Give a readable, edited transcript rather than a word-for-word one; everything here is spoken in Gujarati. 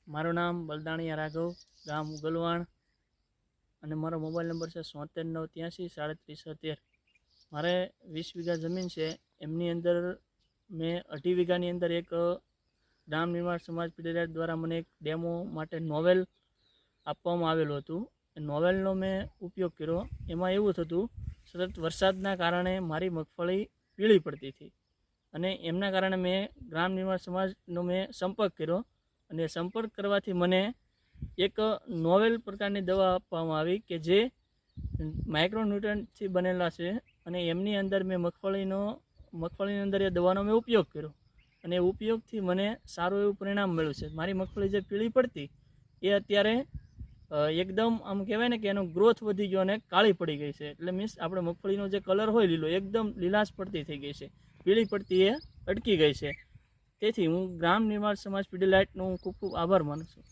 મારું નામ બલદાણિયા રાઘવ, ગામ ઉગલવાણ અને મારો મોબાઈલ નંબર છે 73 983 3713. મારે 20 વીઘા જમીન છે. એમની અંદર મેં 2.5 વીઘાની અંદર એક ગ્રામ નિર્માણ સમાજ પીડીરાઇટ દ્વારા મને એક ડેમો માટે નોવેલ આપવામાં આવેલું હતું. એ નોવેલનો મેં ઉપયોગ કર્યો. એમાં એવું થતું, સતત વરસાદના કારણે મારી મગફળી પીળી પડતી હતી અને એમના કારણે મેં ગ્રામ નિર્માણ સમાજનો મેં સંપર્ક કર્યો અને સંપર્ક કરવાથી મને એક નોવેલ પ્રકારની દવા આપવામાં આવી કે જે માઇક્રોન્યુટ્રન્ટથી બનેલા છે અને એમની અંદર મેં મગફળીની અંદર એ દવાનો મેં ઉપયોગ કર્યો અને એ ઉપયોગથી મને સારું એવું પરિણામ મળ્યું છે. મારી મગફળી જે પીળી પડતી એ અત્યારે એકદમ આમ કહેવાય ને કે એનો ગ્રોથ વધી ગયો અને કાળી પડી ગઈ છે. એટલે મીન્સ આપણે મગફળીનો જે કલર હોય લીલો એકદમ લીલાશ પડતી થઈ ગઈ છે, પીળી પડતી એ અટકી ગઈ છે. તેથી હું ગ્રામ નિર્માણ સમાજ પીડીલાઇટનો ખૂબ ખૂબ આભાર માનું છું.